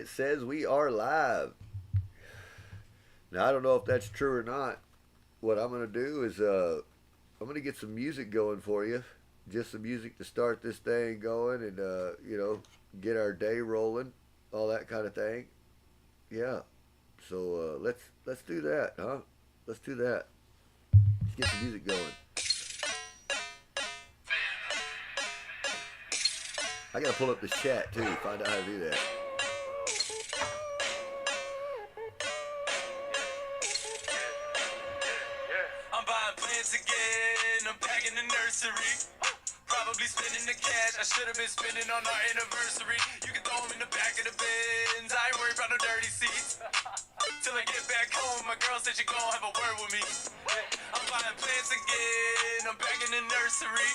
it says we are live. Now I don't know if that's true or not. What I'm gonna do is I'm gonna get some music going for you, just some music to start this thing going, and get our day rolling, all that kind of thing. Yeah. So let's do that, huh? Let's do that. Let's get some music going. I gotta pull up this chat too, find out how to do that. I'm buying plants again. I'm packing the nursery. Probably spending the cash I should have been spending on our anniversary. You can throw them in the back of the bins. I ain't worried about no dirty seats. Till I get back home, my girl said she gon' have a word with me. I'm buying plants again. I'm back in the nursery.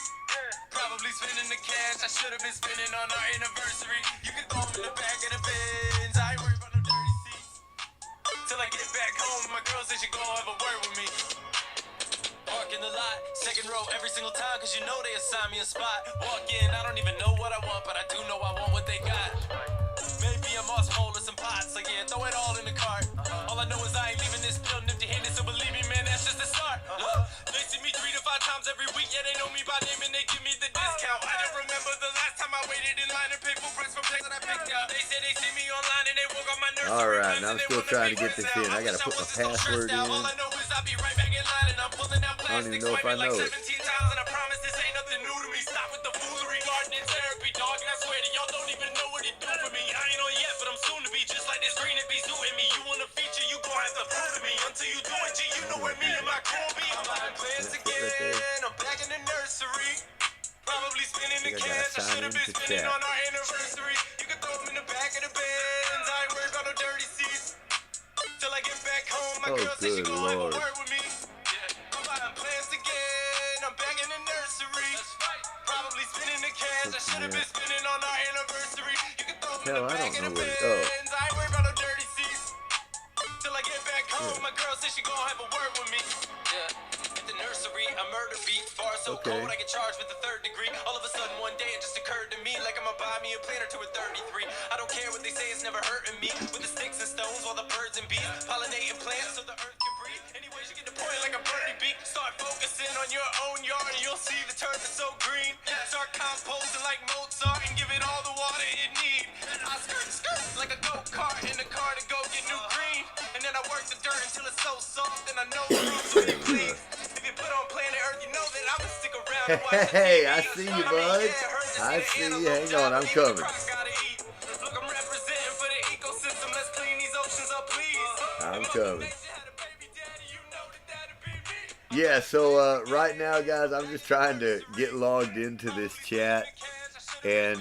Probably spending the cash I should have been spending on our anniversary. You can throw them in the back of the bins. I ain't worried about no dirty seats. Till I get back home, my girl said she gon' have a word with me. Park in the lot, second row every single time, cause you know they assign me a spot. Walk in, I don't even know what I want, but I do know I want what they got. Maybe I'm lost hole in some pots, so yeah, throw it all in the cart. All I know is I ain't leaving this building empty-handed, so believe me, man, that's just the start. They see me 3 to 5 times every week, yeah, they know me by name and they give me the discount. I don't remember the last time I waited in line and paid full price for places that I picked out. They say they see me online and they woke up my nursery. Alright, now I'm still trying to get this in. I gotta put my password in. All I know is I'll be right back in line and I'm pulling out I don't even plastics. know if I know it. 17 times and I promise this ain't nothing new to me. Stop with the foolery, gardening therapy, dog, and I swear to y'all don't even know what it do for me. I ain't on yet, but I'm soon to be just like this green and be suiting me. You want a feature, you gon' have to prove to me. Until you do it, G, you know where me and my crew be. I'm buying plants again, I'm back in the nursery. Probably spending the cash I should have been spending on our anniversary. You can throw them in the back of the bins. I ain't worried about no dirty seats. Till I get back home, my girl said she gon' have a word with me. I'm buying plants again, I'm back in the nursery. Probably spending the cash I should have been spending on our anniversary. You can throw them in the back of the bins. I ain't worried about no dirty seats. Till I get back home, my girl said she gon' have a word with me. At the nursery, a murder beat. Bar so cold, I get charged with the 3rd degree. All of a sudden, one day, it just occurred to me like I'ma buy me a plane or two at 33. I don't care what they say, it's never hurting me. With the sticks and stones, while the birds and bees pollinating plants so the earth can breathe. Anyways, you get the point like a birdie beak. Start focusing on your own yard and you'll see the turf is so green. Start composting like Mozart and give it all the water it needs. I skirt like a go-kart in the car to go get new green. And then I work the dirt until it's so soft and I know the roots will be clean. If you put on planet Earth, you know that I'ma stick around and watch the Hey, TV. I see you, bud. I see you. Hang on, I'm coming. Look, I'm representing for the ecosystem. Let's clean these oceans up, please. I'm coming. Yeah, so right now, guys, I'm just trying to get logged into this chat and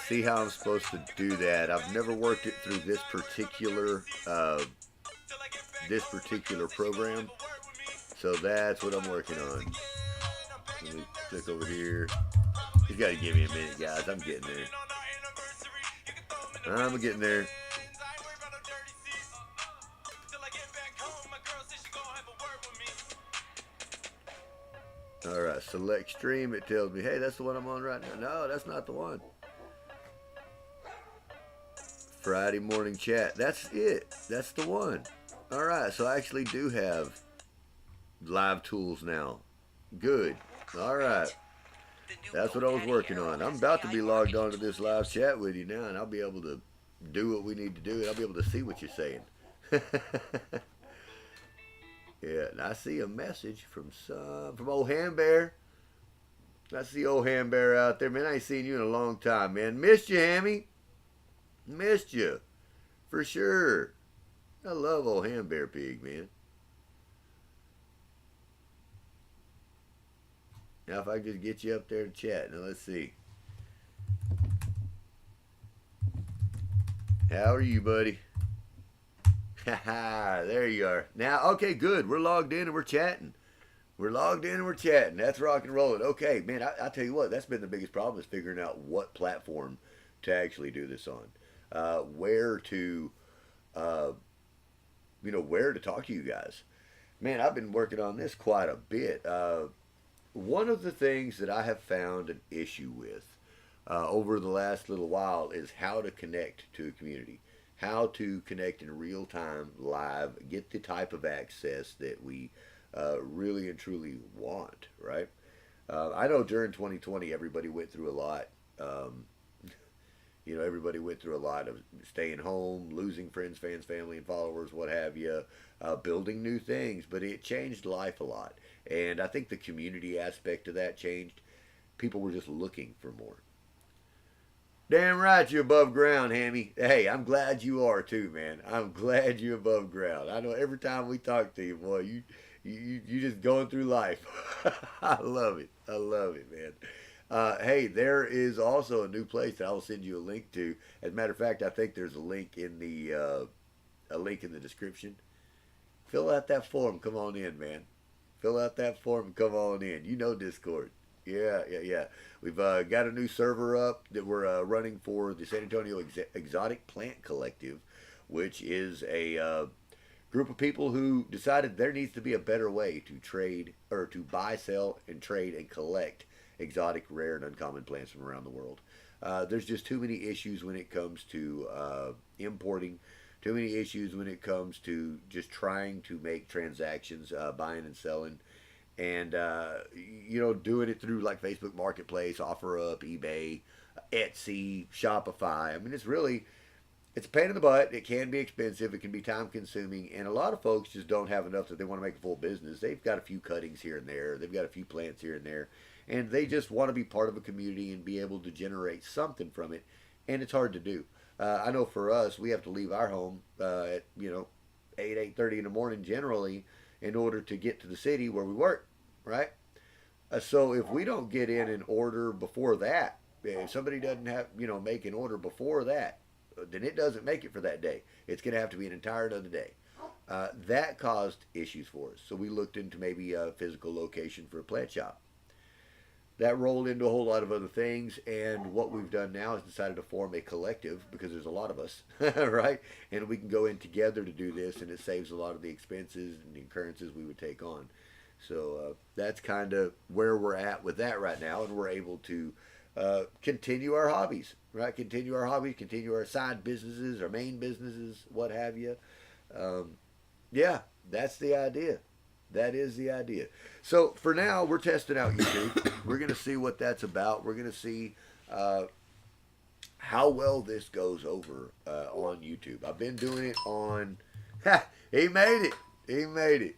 see how I'm supposed to do that. I've never worked it through this particular program, so that's what I'm working on. Let me click over here. You gotta give me a minute, guys. I'm getting there. I'm getting there. Alright, select stream. It tells me, hey, that's the one I'm on right now. No, that's not the one. Friday morning chat. That's it. That's the one. Alright, so I actually do have live tools now. Good. Alright. That's what I was working on. I'm about to be logged on to this live chat with you now, and I'll be able to do what we need to do, and I'll be able to see what you're saying. Yeah, and I see a message from old Ham Bear. I see old Ham Bear out there. Man, I ain't seen you in a long time, man. Missed you, Hammy. Missed you. For sure. I love old Ham Bear Pig, man. Now, if I just get you up there to chat. Now, let's see. How are you, buddy? Haha, there you are. Now, okay, good. We're logged in and we're chatting. We're logged in and we're chatting. That's rock and rolling. Okay, man, I tell you what, that's been the biggest problem is figuring out what platform to actually do this on. Where to, where to talk to you guys. Man, I've been working on this quite a bit. One of the things that I have found an issue with over the last little while is how to connect to a community. how to connect in real time, live, get the type of access that we really and truly want, right? I know during 2020, everybody went through a lot. Um, everybody went through a lot of staying home, losing friends, fans, family, and followers, what have you, building new things. But it changed life a lot. And I think the community aspect of that changed. People were just looking for more. Damn right you're above ground, Hammy. Hey, I'm glad you are too, man. I'm glad you're above ground. I know every time we talk to you, boy, you just going through life. I love it. I love it, man. Hey, there is also a new place that I will send you a link to. As a matter of fact, I think there's a link in the description. Fill out that form. Come on in, man. Fill out that form and come on in. You know Discord. Yeah, yeah, yeah. We've got a new server up that we're running for the San Antonio Exotic Plant Collective, which is a group of people who decided there needs to be a better way to trade or to buy, sell, and trade and collect exotic, rare, and uncommon plants from around the world. There's just too many issues when it comes to importing, too many issues when it comes to just trying to make transactions, buying and selling, and doing it through like Facebook Marketplace, OfferUp, eBay, Etsy, Shopify. I mean, it's a pain in the butt. It can be expensive. It can be time consuming. And a lot of folks just don't have enough that they want to make a full business. They've got a few cuttings here and there. They've got a few plants here and there. And they just want to be part of a community and be able to generate something from it. And it's hard to do. I know for us, we have to leave our home at 8:30 in the morning generally in order to get to the city where we work, right? So if we don't get in an order before that, if somebody doesn't have, make an order before that, then it doesn't make it for that day. It's going to have to be an entire other day. That caused issues for us. So we looked into maybe a physical location for a plant shop. That rolled into a whole lot of other things, and what we've done now is decided to form a collective because there's a lot of us, right? And we can go in together to do this, and it saves a lot of the expenses and the incurrences we would take on. So that's kind of where we're at with that right now, and we're able to continue our hobbies, right? Continue our side businesses, our main businesses, what have you. Yeah, that's the idea. That is the idea. So for now, we're testing out YouTube. We're going to see what that's about. We're going to see how well this goes over on YouTube. I've been doing it on... He made it. He made it.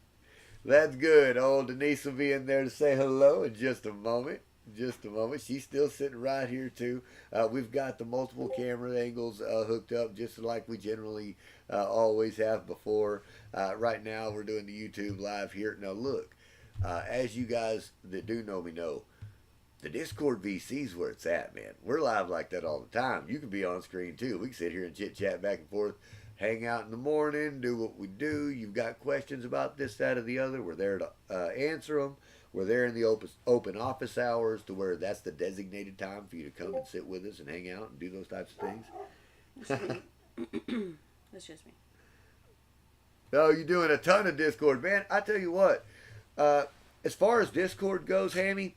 That's good. Old Denise will be in there to say hello in just a moment. Just a moment. She's still sitting right here too. We've got the multiple camera angles hooked up just like we generally always have before. Right now we're doing the YouTube live here. Now look, as you guys that do know me know, the Discord VC is where it's at, man. We're live like that all the time. You can be on screen too. We can sit here and chit chat back and forth, hang out in the morning, do what we do. You've got questions about this, that, or the other. We're there to answer them. We're there in the open office hours to where that's the designated time for you to come and sit with us and hang out and do those types of things. That's just me. No, you're doing a ton of Discord, man. I tell you what, as far as Discord goes, Hammy,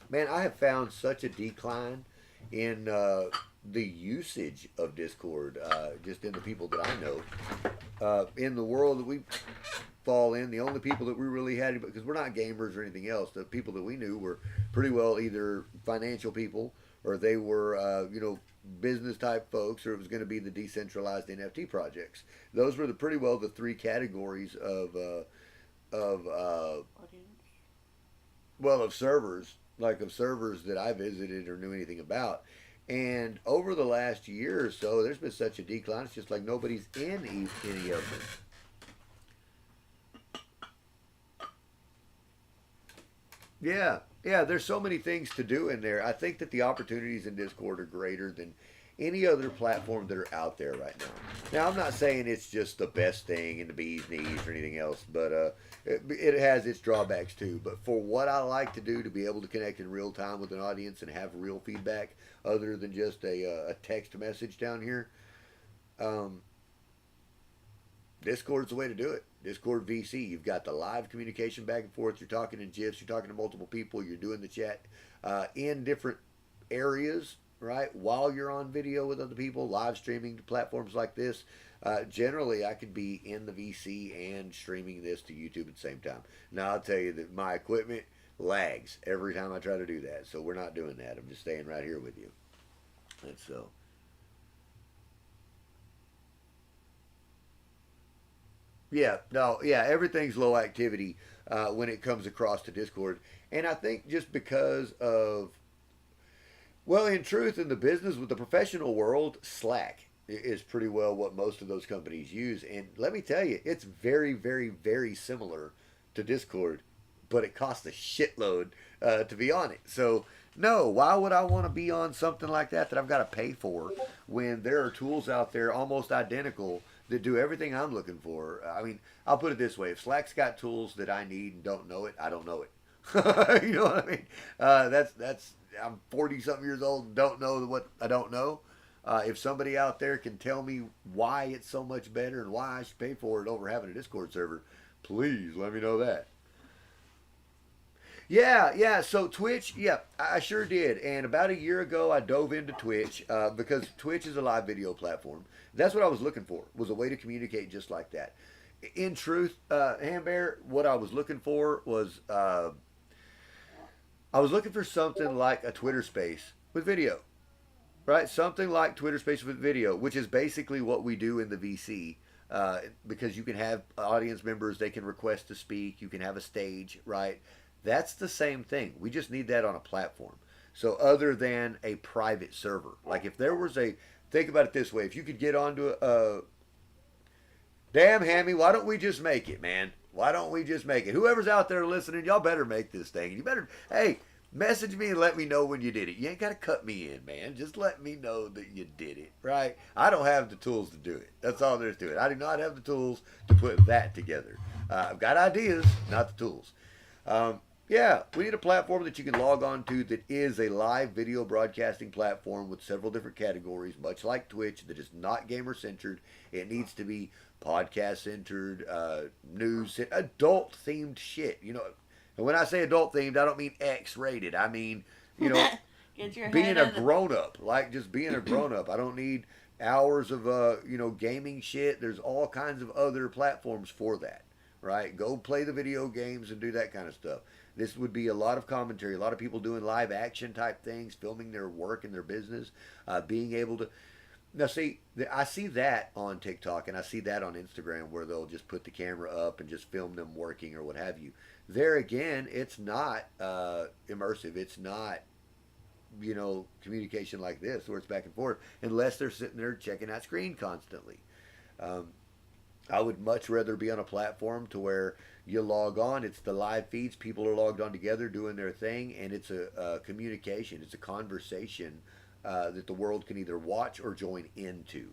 man, I have found such a decline in the usage of Discord, just in the people that I know, in the world that we fall in. The only people that we really had, because we're not gamers or anything else, the people that we knew were pretty well either financial people or they were, business type folks, or it was going to be the decentralized NFT projects. Those were pretty well the three categories of servers, of servers that I visited or knew anything about. And over the last year or so, there's been such a decline. It's just like nobody's in any of them. Yeah, there's so many things to do in there. I think that the opportunities in Discord are greater than any other platform that are out there right now. Now, I'm not saying it's just the best thing in the bee's knees or anything else, but it has its drawbacks too. But for what I like to do, to be able to connect in real time with an audience and have real feedback other than just a text message down here, Discord's the way to do it. Discord VC, you've got the live communication back and forth. You're talking in GIFs. You're talking to multiple people. You're doing the chat in different areas right? While you're on video with other people, live streaming to platforms like this. Generally, I could be in the VC and streaming this to YouTube at the same time. Now, I'll tell you that my equipment lags every time I try to do that. So we're not doing that. I'm just staying right here with you. And so. Yeah, no, yeah, everything's low activity when it comes across to Discord. And I think just because of, well, in truth, in the business, with the professional world, Slack is pretty well what most of those companies use. And let me tell you, it's very, very, very similar to Discord, but it costs a shitload to be on it. So, no, why would I want to be on something like that I've got to pay for when there are tools out there almost identical that do everything I'm looking for? I mean, I'll put it this way. If Slack's got tools that I need and don't know it, I don't know it. You know what I mean? That's I'm 40-something years old and don't know what I don't know. If somebody out there can tell me why it's so much better and why I should pay for it over having a Discord server, please let me know that. Yeah. So Twitch, yeah, I sure did. And about a year ago, I dove into Twitch because Twitch is a live video platform. That's what I was looking for, was a way to communicate just like that. In truth, Hambear, what I was looking for was I was looking for something like a Twitter Space with video, right? Something like Twitter Space with video, which is basically what we do in the VC. Because you can have audience members, they can request to speak, you can have a stage, right? That's the same thing. We just need that on a platform. So other than a private server. Like if there was a, think about it this way. If you could get onto a, damn Hammy, why don't we just make it, man? Why don't we just make it? Whoever's out there listening, y'all better make this thing. You better, hey, message me and let me know when you did it. You ain't got to cut me in, man. Just let me know that you did it, right? I don't have the tools to do it. That's all there is to it. I do not have the tools to put that together. I've got ideas, not the tools. Yeah, we need a platform that you can log on to that is a live video broadcasting platform with several different categories, much like Twitch, that is not gamer-centered. It needs to be podcast-centered, news, adult-themed shit. You know, and when I say adult-themed, I don't mean X-rated. I mean, you know, being a grown-up, like just being a grown-up. I don't need hours of, you know, gaming shit. There's all kinds of other platforms for that, right? Go play the video games and do that kind of stuff. This would be a lot of commentary, a lot of people doing live action type things, filming their work and their business, being able to. Now, see, I see that on TikTok and I see that on Instagram where they'll just put the camera up and just film them working or what have you. There again, it's not immersive. It's not, you know, communication like this where it's back and forth unless they're sitting there checking that screen constantly. I would much rather be on a platform to where you log on, it's the live feeds, people are logged on together doing their thing, and it's a communication, it's a conversation that the world can either watch or join into.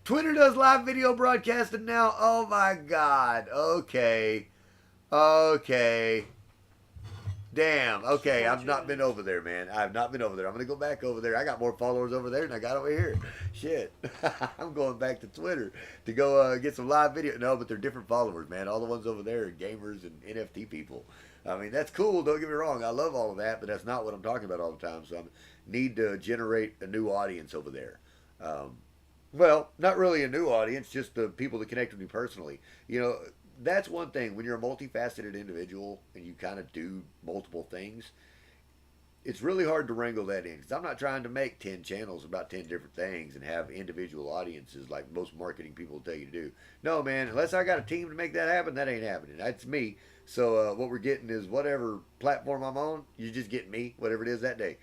Twitter does live video broadcasting now? Oh my God. Okay. Damn. Okay, I've not been over there, man. I've not been over there. I'm going to go back over there. I got more followers over there than I got over here. Shit. I'm going back to Twitter to go get some live video. No, but they're different followers, man. All the ones over there are gamers and NFT people. I mean, that's cool. Don't get me wrong. I love all of that, but that's not what I'm talking about all the time. So I need to generate a new audience over there. Well, not really a new audience, just the people that connect with me personally. You know, that's one thing. When you're a multifaceted individual and you kind of do multiple things, it's really hard to wrangle that in. Because I'm not trying to make 10 channels about 10 different things and have individual audiences like most marketing people tell you to do. No, man, unless I got a team to make that happen, that ain't happening. That's me. So what we're getting is whatever platform I'm on, you just get me, whatever it is that day.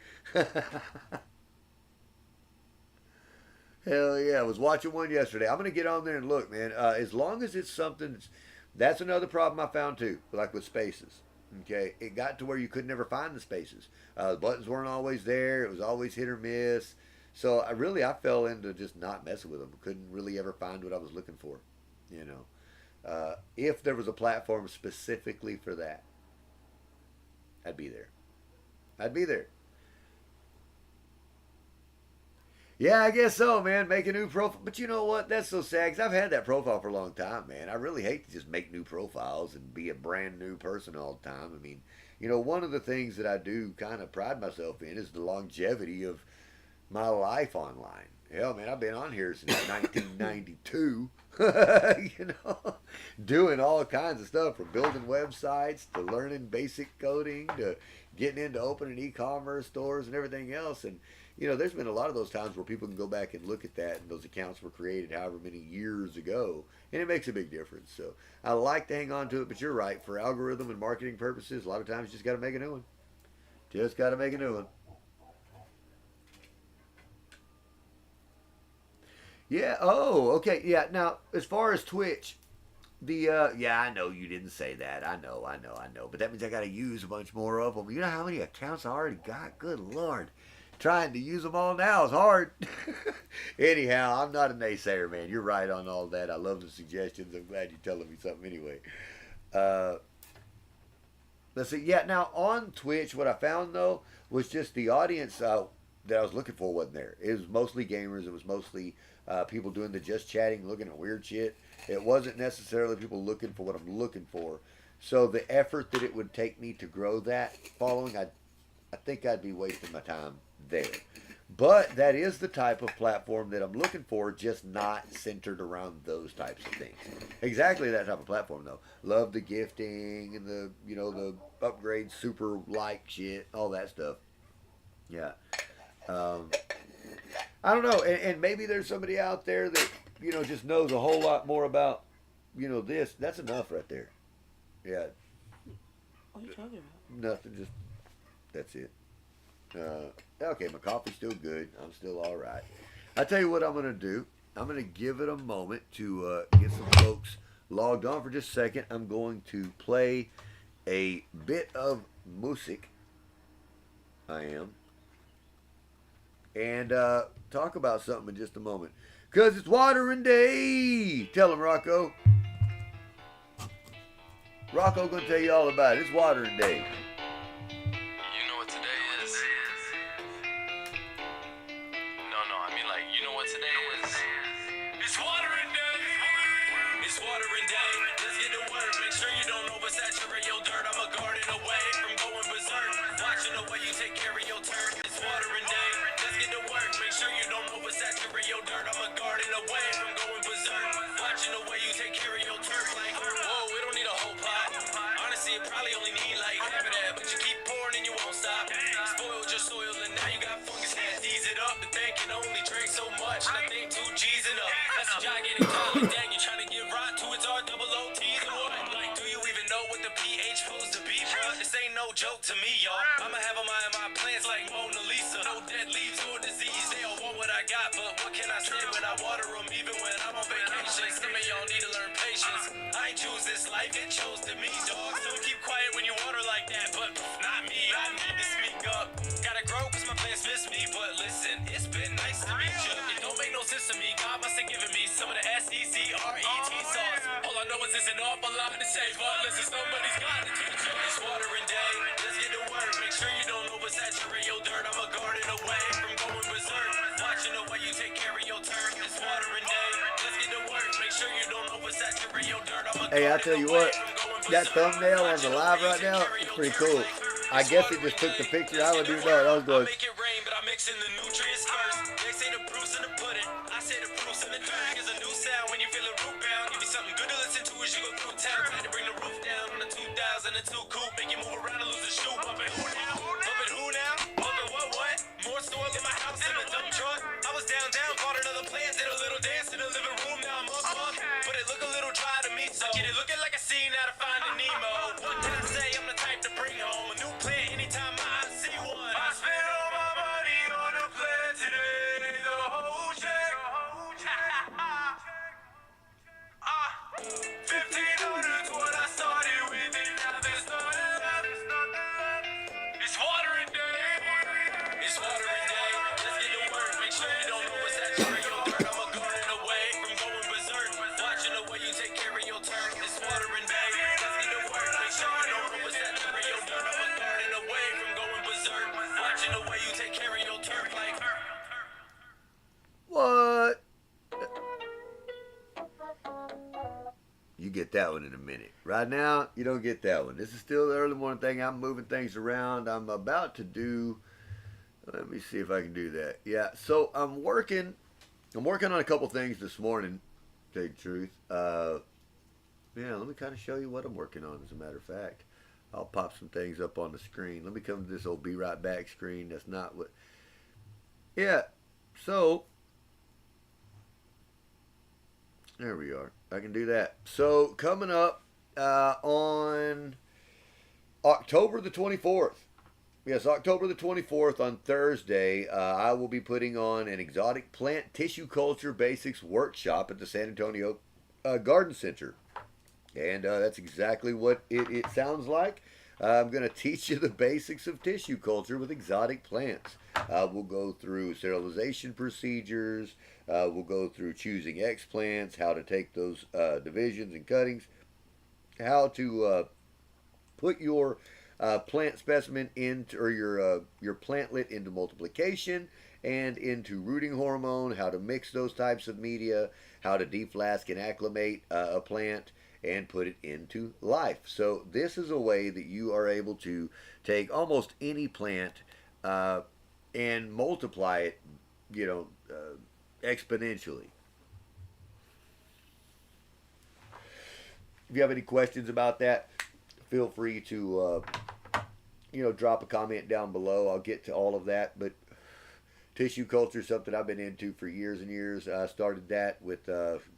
Hell yeah, I was watching one yesterday. I'm going to get on there and look, man. As long as it's something that's another problem I found too, like with spaces. Okay, it got to where you could never find the spaces. The buttons weren't always there. It was always hit or miss. So I fell into just not messing with them. Couldn't really ever find what I was looking for. You know, if there was a platform specifically for that, I'd be there. I'd be there. Yeah, I guess so, man. Make a new profile. But you know what? That's so sad because I've had that profile for a long time, man. I really hate to just make new profiles and be a brand new person all the time. I mean, one of the things that I do kind of pride myself in is the longevity of my life online. Hell, man, I've been on here since 1992, doing all kinds of stuff, from building websites to learning basic coding to getting into opening e-commerce stores and everything else. And, there's been a lot of those times where people can go back and look at that, and those accounts were created however many years ago, and it makes a big difference. So I like to hang on to it, but you're right. For algorithm and marketing purposes, a lot of times you just got to make a new one. Just got to make a new one. Yeah. Oh, okay. Yeah. Now, as far as Twitch, yeah, I know you didn't say that. I know. But that means I got to use a bunch more of them. You know how many accounts I already got? Good Lord. Trying to use them all now is hard. Anyhow, I'm not a naysayer, man. You're right on all that. I love the suggestions. I'm glad you're telling me something anyway. Let's see. Yeah, now on Twitch, what I found, though, was just the audience that I was looking for wasn't there. It was mostly gamers. It was mostly people doing the just chatting, looking at weird shit. It wasn't necessarily people looking for what I'm looking for. So the effort that it would take me to grow that following, I think I'd be wasting my time there. But that is the type of platform that I'm looking for, just not centered around those types of things. Exactly that type of platform, though. Love the gifting and the, the upgrade, super like shit, all that stuff. Yeah. I don't know, and maybe there's somebody out there that, just knows a whole lot more about, this. That's enough right there. Yeah. What are you talking about? Nothing, just, that's it. Okay, my coffee's still good. I'm still all right. I tell you what I'm going to do. I'm going to give it a moment to get some folks logged on for just a second. I'm going to play a bit of music. I am. And talk about something in just a moment. Because it's watering day. Tell him, Rocco. Rocco going to tell you all about it. It's watering day. You know what today is? No, I mean like, you know what today is? It's watering day! It's watering day. Let's get to work. Make sure you don't oversaturate your dirt. I'm a garden away from going berserk. Watching the way you take care of your turn. It's watering day. Let's get to work. Make sure you don't oversaturate your dirt. I'm a garden away from going berserk. Watching the way you take care of your turf. Like, whoa, we don't need a whole pot. Honestly, it probably only need like half of that, but you keep pouring and you won't stop. Spoiled your soil and now you got fungus. Can't ease it up. The thing can only drink so much, and I think 2 G's enough. That's a gigantic collar. Dang, you trying to give right to its R-double-O-T's or what? Like, do you even know what the pH supposed to be, bro? This ain't no joke to me, y'all. I'ma have them in my plants like Mona Lisa. No dead leaves or disease. They all want what I got, but what can I say when I water them, even when I'm on vacation? Some of y'all need to learn patience. I ain't choose this life, it chose to me, dog. So keep quiet when you water like that, but not me. I need to speak up. Gotta grow cause my plants miss me, but listen, it's been nice to meet you. It don't make no sense to me. God must have given me some of the SECRET sauce. All I know is it's an awful lot to say, but listen, somebody's got to teach you. It's watering day. Let's get to work. Make sure you don't oversaturate your dirt. I'm a garden away from going berserk. Watching the way you take care of your turf. It's watering day. Let's get to work. Make sure you don't oversaturate your dirt. I'm a Hey, I tell you what, that thumbnail on the live right now is pretty cool. I guess it just took the picture. I would do that. I was going. Make it rain, but I'm mixing the nutrients first. They say the proof's in the pudding. I say the proof's in the dirt. Is a new sound when you feel a root bound. Give me something good to listen to as you go through town. Had to bring the roof down on the 2002 coupe. Make you move around and lose the shoe. Bumpin' who now? Bumpin' who now? Bumpin' what? More soil in my house in a dump truck. I was down, bought another plant, did a little dance in the living room. Now I'm up. But it look a little dry to me, so get it looking like a scene out of Finding Nemo. What can I say? I'm the type to bring home a new plant anytime I see one. I spent all my money on a plant today, the whole check. 1,500's what I started with, and now there's nothing left. It's watering day. It's watering day. Let's get to work. Make sure you don't oversaturate your dirt. I'm a garden away from going berserk. Watching the way you take care of your turf. It's watering day. get that one in a minute. Right now, you don't get that one. This is still the early morning thing. I'm moving things around. I'm about to do. Let me see if I can do that. Yeah. So I'm working on a couple things this morning. To tell you the truth. Yeah. Let me kind of show you what I'm working on. As a matter of fact, I'll pop some things up on the screen. Let me come to this old be right back screen. That's not what. Yeah. So. There we are. I can do that. So coming up on October the 24th. Yes, October the 24th on Thursday, I will be putting on an exotic plant tissue culture basics workshop at the San Antonio Garden Center. And that's exactly what it sounds like. I'm going to teach you the basics of tissue culture with exotic plants. We'll go through sterilization procedures. We'll go through choosing explants, how to take those divisions and cuttings, how to put your plant specimen into, or your plantlet into multiplication and into rooting hormone, how to mix those types of media, how to deflask and acclimate a plant and put it into life. So this is a way that you are able to take almost any plant and multiply it, exponentially. If you have any questions about that, feel free to drop a comment down below. I'll get to all of that. But tissue culture is something I've been into for years and years. I started that with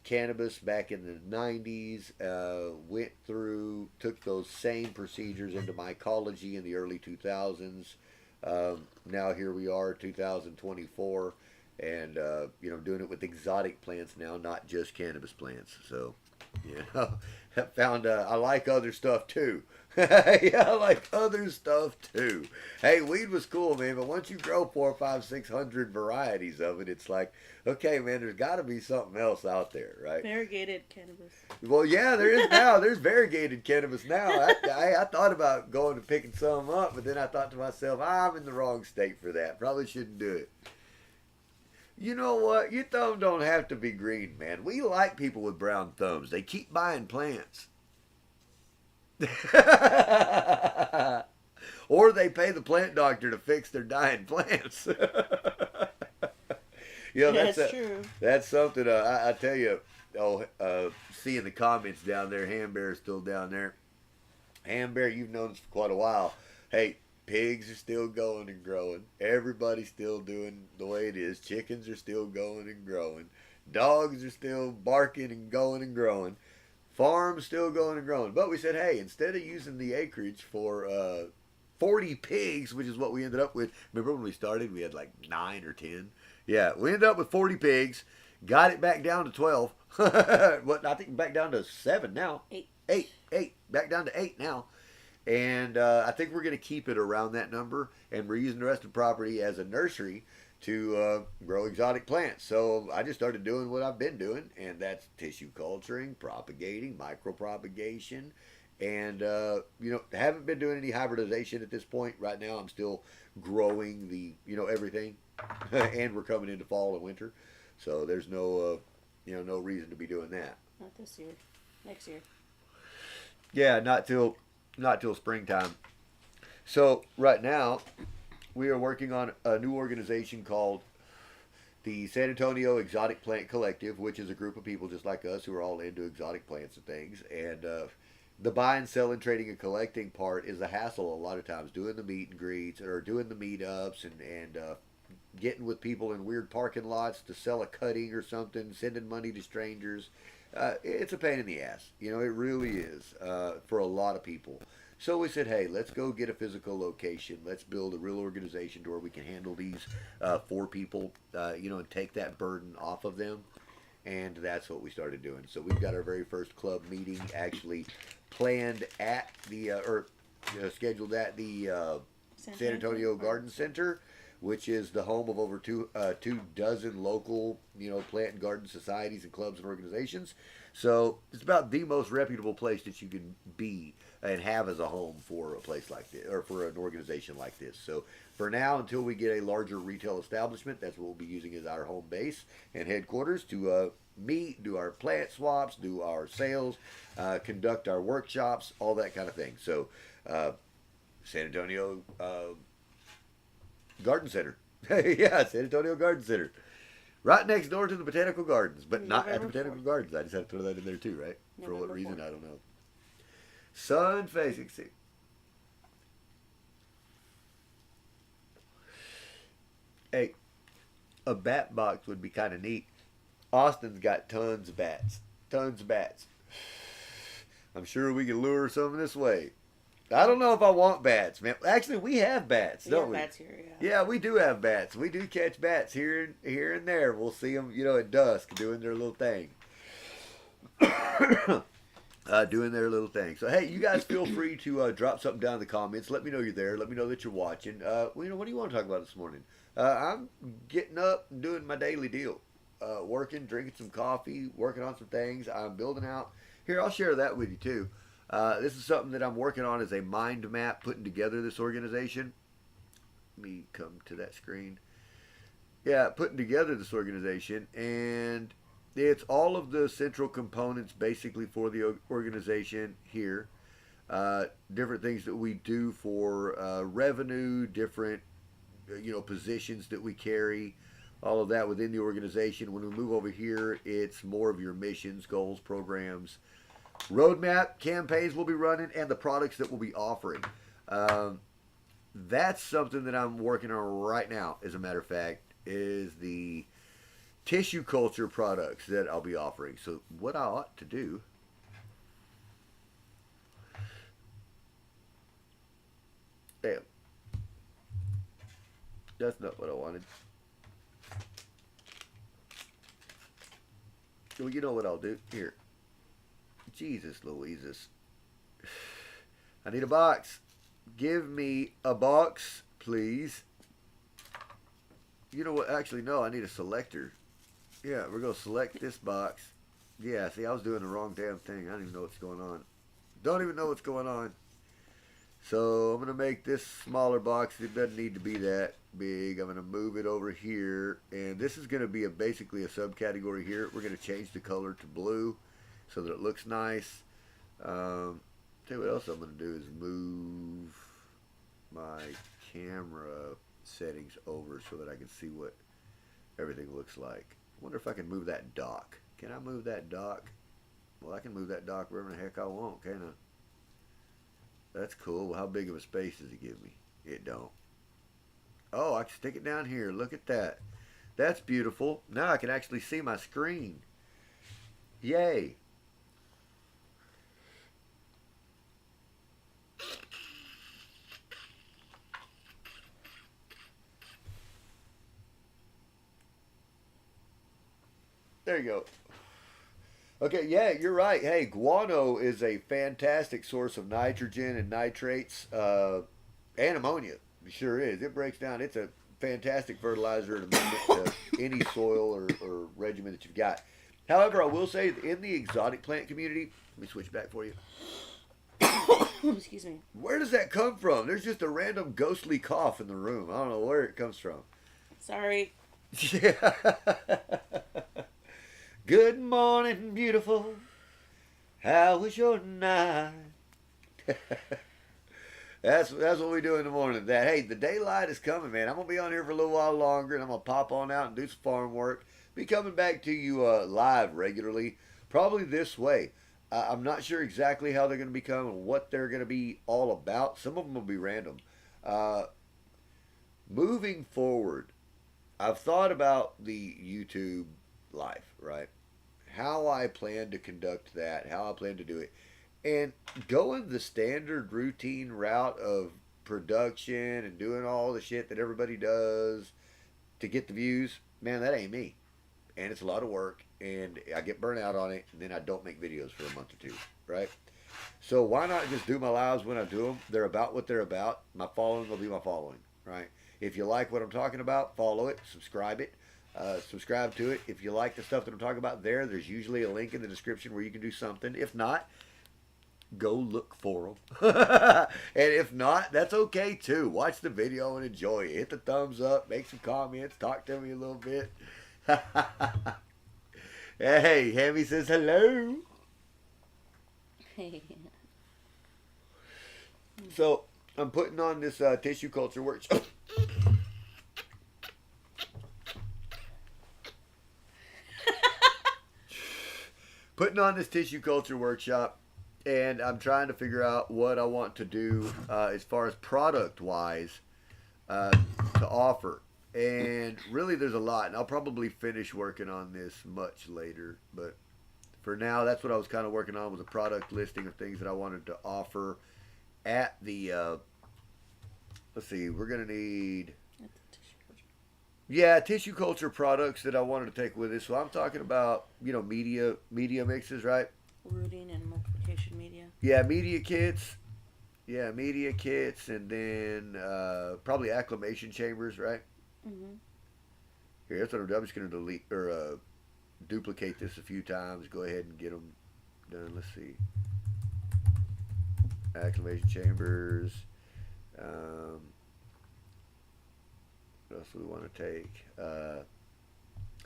cannabis back in the 90s. Took those same procedures into mycology in the early 2000s. Now here we are, 2024, and doing it with exotic plants now, not just cannabis plants. So, I found I like other stuff too. Yeah, I like other stuff too. Hey, weed was cool, man, but once you grow 400, 500, 600 varieties of it, it's like, okay, man, there's got to be something else out there, right? Variegated cannabis. Well, yeah, there is now. There's variegated cannabis now. I thought about going and picking some up, but then I thought to myself, I'm in the wrong state for that. Probably shouldn't do it. You know what? Your thumb don't have to be green, man. We like people with brown thumbs. They keep buying plants. Or they pay the plant doctor to fix their dying plants. That's true. That's something, I tell you, seeing the comments down there, Ham Bear is still down there. Ham Bear, you've known this for quite a while. Hey, pigs are still going and growing. Everybody's still doing the way it is. Chickens are still going and growing. Dogs are still barking and going and growing. Farms still going and growing. But we said, hey, instead of using the acreage for 40 pigs, which is what we ended up with. Remember when we started, we had like 9 or 10? Yeah, we ended up with 40 pigs. Got it back down to 12. I think back down to 7 now. 8. Back down to 8 now. And I think we're going to keep it around that number. And we're using the rest of the property as a nursery to grow exotic plants. So I just started doing what I've been doing, and that's tissue culturing, propagating, micropropagation, and haven't been doing any hybridization at this point. Right now, I'm still growing the everything, and we're coming into fall and winter, so there's no no reason to be doing that. Not this year. Next year. Yeah, not till springtime. So right now, we are working on a new organization called the San Antonio Exotic Plant Collective, which is a group of people just like us who are all into exotic plants and things. And the buying, selling, trading, and collecting part is a hassle a lot of times. Doing the meet and greets or doing the meetups and getting with people in weird parking lots to sell a cutting or something, sending money to strangers. It's a pain in the ass. It really is for a lot of people. So we said, hey, let's go get a physical location. Let's build a real organization to where we can handle these 4 people, and take that burden off of them. And that's what we started doing. So we've got our very first club meeting actually planned at the, scheduled at the San Antonio Garden Center. which is the home of over 2 dozen local, plant and garden societies and clubs and organizations. So it's about the most reputable place that you can be and have as a home for a place like this, or for an organization like this. So for now, until we get a larger retail establishment, that's what we'll be using as our home base and headquarters to meet, do our plant swaps, do our sales, conduct our workshops, all that kind of thing. So San Antonio Garden Center. Yeah, San Antonio Garden Center. Right next door to the Botanical Gardens, but not at the November Botanical 4th. Gardens. I just had to throw that in there too, right? For what November reason, 4th. I don't know. Sun facing sea. Hey, a bat box would be kind of neat. Austin's got tons of bats. Tons of bats. I'm sure we can lure some this way. I don't know if I want bats, man. Actually, we have bats, We don't have we? bats here, yeah. Yeah, we do have bats. We do catch bats here and there. We'll see them, at dusk doing their little thing. Doing their little thing. So, hey, you guys feel free to drop something down in the comments. Let me know you're there. Let me know that you're watching. What do you want to talk about this morning? I'm getting up and doing my daily deal. Working, drinking some coffee, working on some things. I'm building out. Here, I'll share that with you, too. This is something that I'm working on as a mind map, putting together this organization. Let me come to that screen. Yeah, putting together this organization, and it's all of the central components basically for the organization here. Different things that we do for revenue, different positions that we carry, all of that within the organization. When we move over here, it's more of your missions, goals, programs, roadmap, campaigns we'll be running, and the products that we'll be offering. That's something that I'm working on right now, as a matter of fact, is the tissue culture products that I'll be offering. So what I ought to do, damn, that's not what I wanted. Well, you know what I'll do? Here. Jesus Louises. I need a box. Give me a box, please. You know what? Actually, no, I need a selector. Yeah, we're going to select this box. Yeah, see, I was doing the wrong damn thing. I don't even know what's going on. Don't even know what's going on. So I'm going to make this smaller box. It doesn't need to be that big. I'm going to move it over here. And this is going to be basically a subcategory here. We're going to change the color to blue so that it looks nice. Tell you what else I'm going to do is move my camera settings over so that I can see what everything looks like. I wonder if I can move that dock. Can I move that dock? Well, I can move that dock wherever the heck I want, can't I? That's cool. Well, how big of a space does it give me? It don't. Oh, I can stick it down here. Look at that. That's beautiful. Now I can actually see my screen. Yay. There you go. Okay, yeah, you're right. Hey, guano is a fantastic source of nitrogen and nitrates and ammonia. It sure is. It breaks down. It's a fantastic fertilizer and amendment to any soil or regimen that you've got. However, I will say in the exotic plant community, let me switch back for you. Excuse me. Where does that come from? There's just a random ghostly cough in the room. I don't know where it comes from. Sorry. Yeah. Good morning, beautiful. How was your night? That's what we do in the morning. That hey, the daylight is coming, man. I'm gonna be on here for a little while longer, and I'm gonna pop on out and do some farm work. Be coming back to you live regularly, probably this way. I'm not sure exactly how they're gonna become and what they're gonna be all about. Some of them will be random. Moving forward, I've thought about the YouTube life, right? How I plan to conduct that, how I plan to do it. And going the standard routine route of production and doing all the shit that everybody does to get the views, man, that ain't me. And it's a lot of work, and I get burnt out on it, and then I don't make videos for a month or two, right? So why not just do my lives when I do them? They're about what they're about. My following will be my following, right? If you like what I'm talking about, follow it, subscribe to it. If you like the stuff that I'm talking about there's usually a link in the description where you can do something. If not, go look for them. And if not, that's okay too. Watch the video and enjoy it. Hit the thumbs up, make some comments, talk to me a little bit. Hey, Hammy says hello. So, I'm putting on this tissue culture workshop. Putting on this tissue culture workshop, and I'm trying to figure out what I want to do as far as product-wise to offer. And really, there's a lot, and I'll probably finish working on this much later. But for now, that's what I was kind of working on, was a product listing of things that I wanted to offer at the, let's see, we're going to need, tissue culture products that I wanted to take with us. So I'm talking about, media mixes, right? Rooting and multiplication media. Yeah, media kits. And then probably acclimation chambers, right? Mm-hmm. Here, that's what I'm just going to delete or duplicate this a few times. Go ahead and get them done. Let's see. Acclimation chambers. What else do we want to take?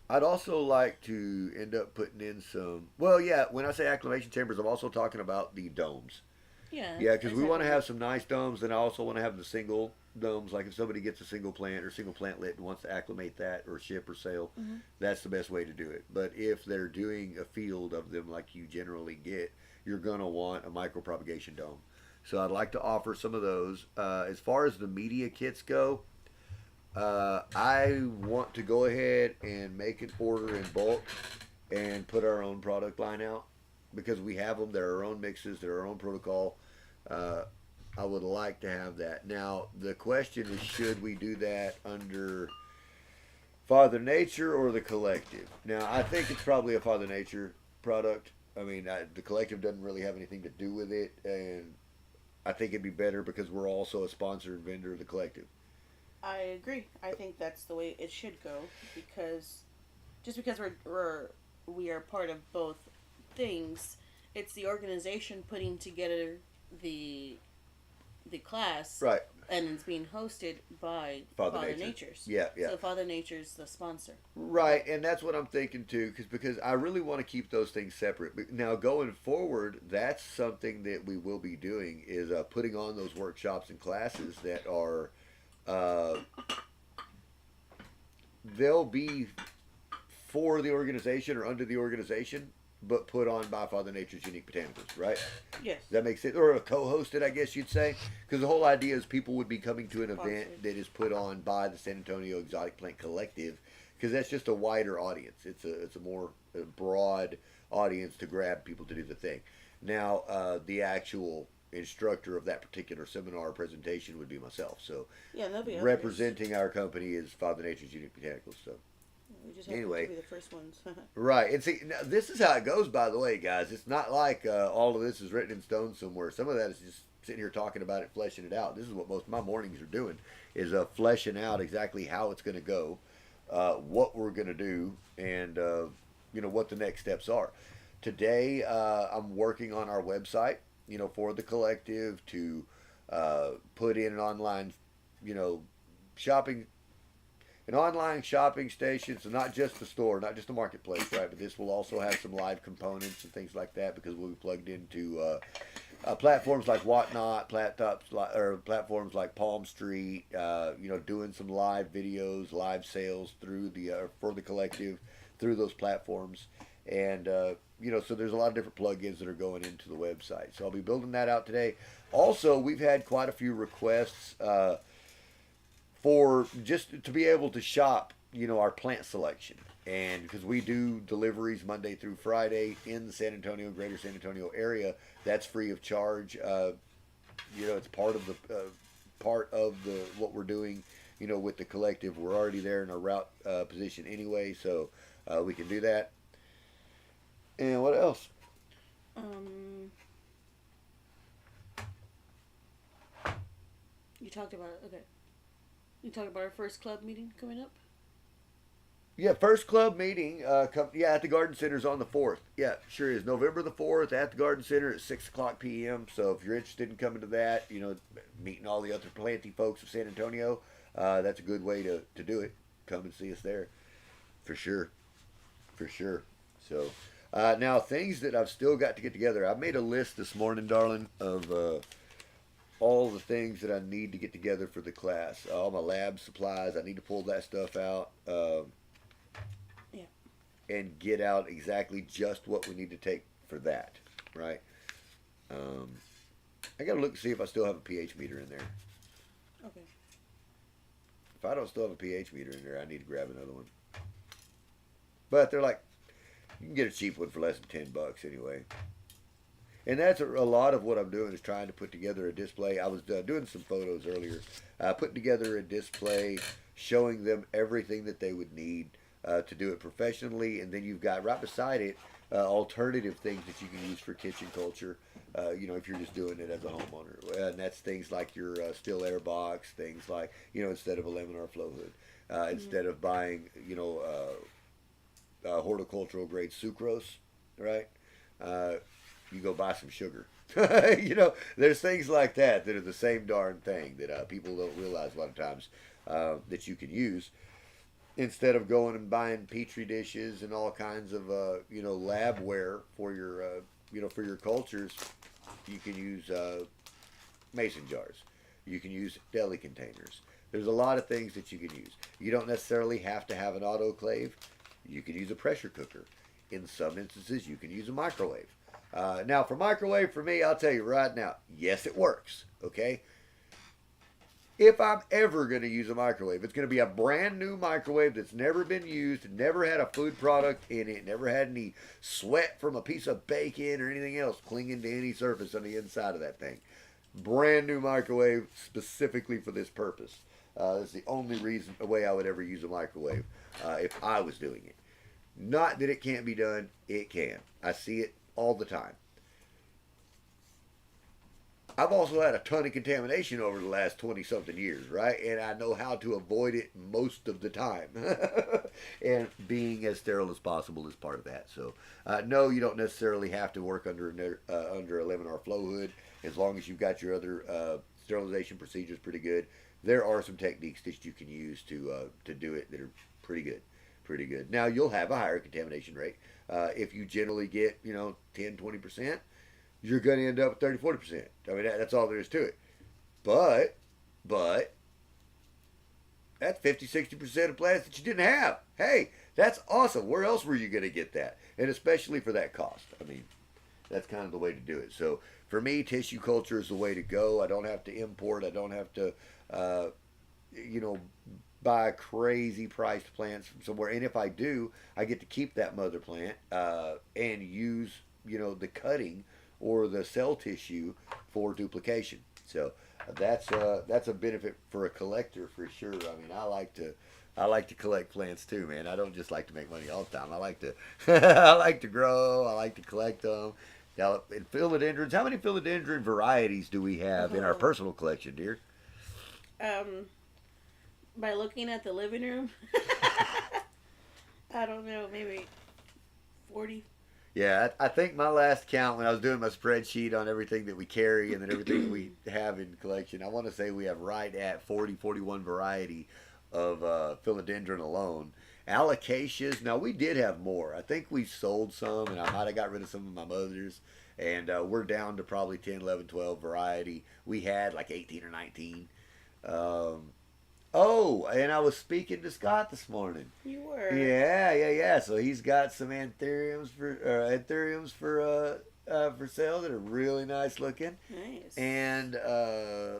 I'd also like to end up putting in some. Well, yeah. When I say acclimation chambers, I'm also talking about the domes. Yeah. Yeah, because we want to have some nice domes, and I also want to have the single domes. Like if somebody gets a single plant or single plantlet and wants to acclimate that or ship or sale, that's the best way to do it. But if they're doing a field of them like you generally get, you're going to want a micropropagation dome. So I'd like to offer some of those. As far as the media kits go, I want to go ahead and make an order in bulk and put our own product line out. Because we have them, they're our own mixes, they're our own protocol. I would like to have that. Now, the question is, should we do that under Father Nature or the Collective? Now, I think it's probably a Father Nature product. I mean, the Collective doesn't really have anything to do with it, and I think it'd be better because we're also a sponsored vendor of the Collective. I agree. I think that's the way it should go, because just because we are part of both things, it's the organization putting together the class, Right. and it's being hosted by Father Father Nature. Nature's. Yeah. So Father Nature's the sponsor. Right, and that's what I'm thinking too, because I really want to keep those things separate. But now going forward, that's something that we will be doing, is putting on those workshops and classes that are, they'll be for the organization or under the organization, but put on by Father Nature's Unique Botanicals, right? Yes. That makes sense, or co-hosted, I guess you'd say, because the whole idea is people would be coming to an event that is put on by the San Antonio Exotic Plant Collective, because that's just a wider audience. It's a more broad audience to grab people to do the thing. Now, the actual instructor of that particular seminar or presentation would be myself. So, yeah, they'll be representing our company is Father Nature's Unique Botanicals. So. We just have Anyway. to be the first ones. Right, and see, now, this is how it goes, by the way, guys. It's not like all of this is written in stone somewhere. Some of that is just sitting here talking about it, fleshing it out. This is what most of my mornings are doing, is fleshing out exactly how it's going to go, what we're going to do, and what the next steps are. Today, I'm working on our website, for the Collective to put in an online, shopping. An online shopping station, so not just the store, not just the marketplace, right? But this will also have some live components and things like that, because we'll be plugged into platforms like Whatnot, platforms like Palm Street. Doing some live videos, live sales through for the Collective through those platforms, and so there's a lot of different plugins that are going into the website. So I'll be building that out today. Also, we've had quite a few requests. For just to be able to shop, our plant selection. And because we do deliveries Monday through Friday in the San Antonio, greater San Antonio area, that's free of charge. It's part of the what we're doing, with the Collective. We're already there in a route position anyway, so we can do that. And what else? You talked about it. Okay. You talk about our first club meeting coming up. Yeah, first club meeting. At the Garden Center's on the 4th. Yeah, sure is. November the 4th at the Garden Center at 6:00 p.m. So if you're interested in coming to that, meeting all the other planty folks of San Antonio, that's a good way to do it. Come and see us there, for sure, for sure. So now things that I've still got to get together. I made a list this morning, darling, of all the things that I need to get together for the class. All my lab supplies. I need to pull that stuff out. And get out exactly just what we need to take for that, right? I gotta look to see if I still have a pH meter in there. Okay. If I don't still have a pH meter in there, I need to grab another one. But they're like, you can get a cheap one for less than $10 anyway. And that's a lot of what I'm doing is trying to put together a display. I was doing some photos earlier, putting together a display, showing them everything that they would need to do it professionally, and then you've got right beside it alternative things that you can use for kitchen culture. If you're just doing it as a homeowner, and that's things like your still air box, things like instead of a laminar flow hood, instead of buying horticultural grade sucrose, right? You go buy some sugar. There's things like that are the same darn thing that people don't realize a lot of times that you can use. Instead of going and buying petri dishes and all kinds of labware for your cultures, you can use mason jars. You can use deli containers. There's a lot of things that you can use. You don't necessarily have to have an autoclave. You can use a pressure cooker. In some instances, you can use a microwave. Now, for microwave, for me, I'll tell you right now, yes, it works. Okay. If I'm ever going to use a microwave, it's going to be a brand new microwave that's never been used, never had a food product in it, never had any sweat from a piece of bacon or anything else clinging to any surface on the inside of that thing. Brand new microwave specifically for this purpose. That's the only way I would ever use a microwave if I was doing it. Not that it can't be done, it can. I see it all the time. I've also had a ton of contamination over the last 20-something years, right? And I know how to avoid it most of the time. And being as sterile as possible is part of that. So, no, you don't necessarily have to work under a laminar flow hood as long as you've got your other sterilization procedures pretty good. There are some techniques that you can use to do it that are pretty good. Pretty good. Now, you'll have a higher contamination rate. If you generally get, 10-20%, you're going to end up with 30-40%. I mean, that's all there is to it. But that's 50-60% of plants that you didn't have. Hey, that's awesome. Where else were you going to get that? And especially for that cost. I mean, that's kind of the way to do it. So for me, tissue culture is the way to go. I don't have to import. I don't have to, buy crazy priced plants from somewhere. And if I do, I get to keep that mother plant and use, the cutting or the cell tissue for duplication. So that's a benefit for a collector for sure. I mean, I like to collect plants too, man. I don't just like to make money all the time. I like to I like to grow. I like to collect them. Now, in philodendrons, how many philodendron varieties do we have in our personal collection, dear? By looking at the living room, I don't know, maybe 40. Yeah, I think my last count when I was doing my spreadsheet on everything that we carry and then everything that we have in collection, I want to say we have right at 41 variety of philodendron alone. Alocasias, now we did have more. I think we sold some and I might have got rid of some of my mother's. And we're down to probably 10, 11, 12 variety. We had like 18 or 19. And I was speaking to Scott this morning. You were. Yeah. So he's got some anthuriums for sale that are really nice looking. Nice. And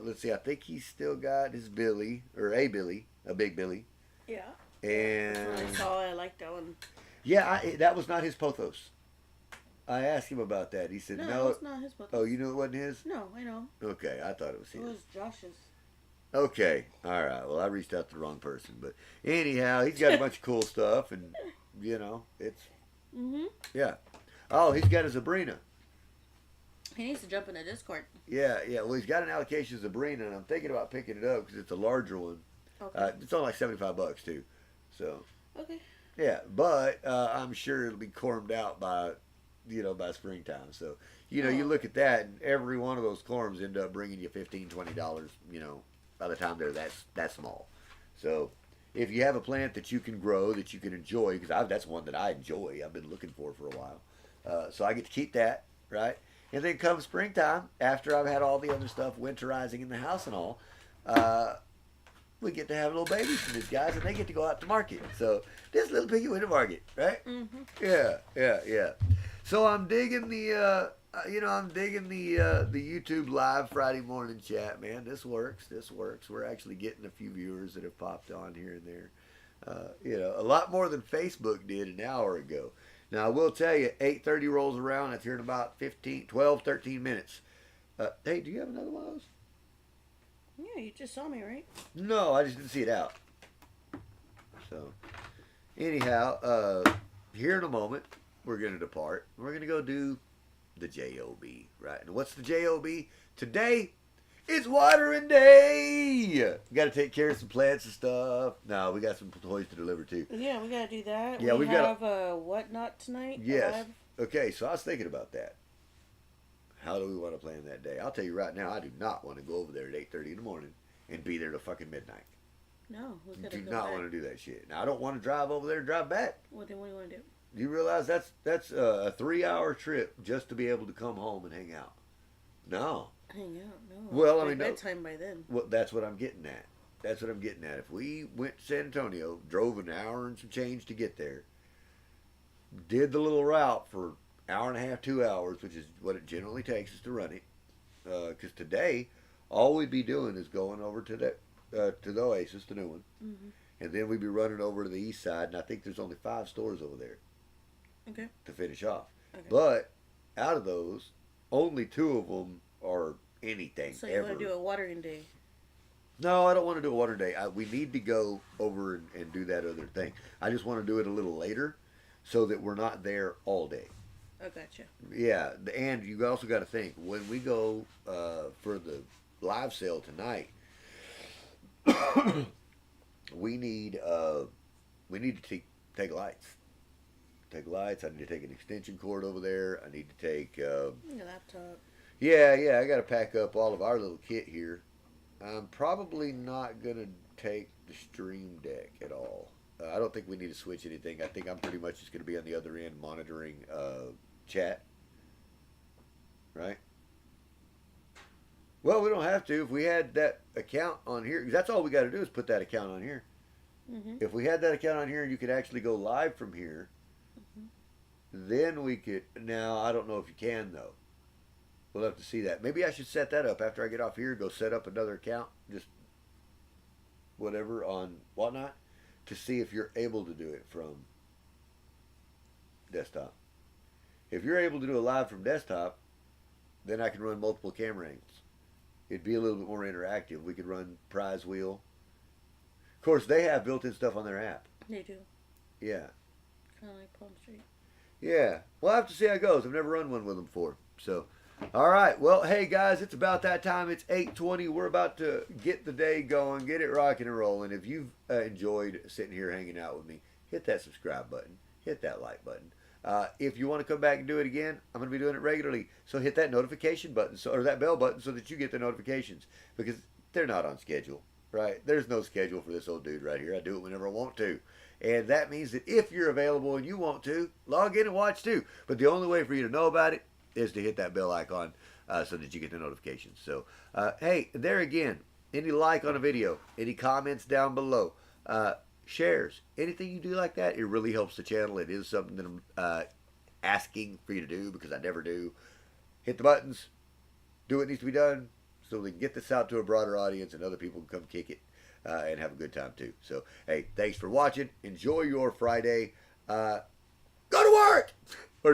let's see, I think he's still got his Billy, or a big Billy. Yeah. And That's what I saw. I liked that one. Yeah, that was not his pothos. I asked him about that. He said no. It's not his pothos. Oh, you knew it wasn't his? No, I know. Okay, I thought it was his. It was Josh's. Okay, all right. Well, I reached out to the wrong person, but anyhow, he's got a bunch of cool stuff, and it's yeah. Oh, he's got a Zabrina. He needs to jump in the Discord. Yeah. Well, he's got an allocation Zabrina, and I'm thinking about picking it up because it's a larger one. Okay. It's only like $75 too. So Okay. yeah, but I'm sure it'll be cormed out by by springtime. So you Oh. look at that, and every one of those corms end up bringing you $15-$20. By the time they're that small. So if you have a plant that you can grow, that you can enjoy, because that's one that I enjoy, I've been looking for a while. So I get to keep that, right? And then come springtime, after I've had all the other stuff winterizing in the house and all, we get to have little babies from these guys, and they get to go out to market. So this little piggy winter market, right? Mm-hmm. Yeah. So I'm digging the YouTube live Friday morning chat, man. This works. We're actually getting a few viewers that have popped on here and there. A lot more than Facebook did an hour ago. Now I will tell you, 8:30 rolls around. That's here in about 12, 13 minutes. Hey, do you have another one of those? Yeah, you just saw me, right? No, I just didn't see it out. So, anyhow, here in a moment, we're going to depart. We're going to go do the J-O-B, right? And what's the J-O-B? Today, it's watering day! Got to take care of some plants and stuff. No, we got some toys to deliver too. Yeah, we gotta do that. Yeah, we we've got have a whatnot tonight. Yes. Live. Okay, so I was thinking about that. How do we want to plan that day? I'll tell you right now, I do not want to go over there at 8:30 in the morning and be there till fucking midnight. No, we gotta Do go not back. want to do that shit. Now, I don't want to drive over there and drive back. What do you want to do? Do you realize that's a 3-hour trip just to be able to come home and hang out? No. Hang out. No. Well, I It's mean, no. bedtime by then. Well, that's what I'm getting at. If we went to San Antonio, drove an hour and some change to get there, did the little route for hour and a half, 2 hours, which is what it generally takes us to run it. Because today, all we'd be doing is going over to the Oasis, the new one, Mm-hmm. and then we'd be running over to the east side, and I think there's only 5 stores over there Okay. to finish off. Okay. But out of those, only 2 of them are anything So you ever. want to do a watering day? No, I don't want to do a water day. We need to go over and do that other thing. I just want to do it a little later so that we're not there all day. I gotcha. Yeah, and you also got to think, when we go for the live sale tonight, we need to take lights. Take lights. I need to take an extension cord over there. I need to take. Your laptop. Yeah. I got to pack up all of our little kit here. I'm probably not gonna take the Stream Deck at all. I don't think we need to switch anything. I think I'm pretty much just gonna be on the other end monitoring chat. Right? Well, we don't have to. If we had that account on here, 'cause that's all we got to do is put that account on here. Mm-hmm. If we had that account on here and you could actually go live from here, then we could. Now, I don't know if you can, though. We'll have to see that. Maybe I should set that up after I get off here, go set up another account, just whatever, on Whatnot, to see if you're able to do it from desktop. If you're able to do a live from desktop, then I can run multiple camera angles. It'd be a little bit more interactive. We could run prize wheel. Of course, they have built-in stuff on their app. They do. Yeah. Kind of like Palm Street. Yeah. We'll have to see how it goes. I've never run one with them before. So, all right. Well, hey, guys, it's about that time. It's 8:20. We're about to get the day going, get it rocking and rolling. If you've enjoyed sitting here hanging out with me, hit that subscribe button. Hit that like button. If you want to come back and do it again, I'm going to be doing it regularly. So hit that notification button, or that bell button, so that you get the notifications. Because they're not on schedule, right? There's no schedule for this old dude right here. I do it whenever I want to. And that means that if you're available and you want to, log in and watch too. But the only way for you to know about it is to hit that bell icon so that you get the notifications. So, hey, there again, any like on a video, any comments down below, shares, anything you do like that, it really helps the channel. It is something that I'm asking for you to do because I never do. Hit the buttons, do what needs to be done so we can get this out to a broader audience and other people can come kick it and have a good time too. So, hey, thanks for watching. Enjoy your Friday.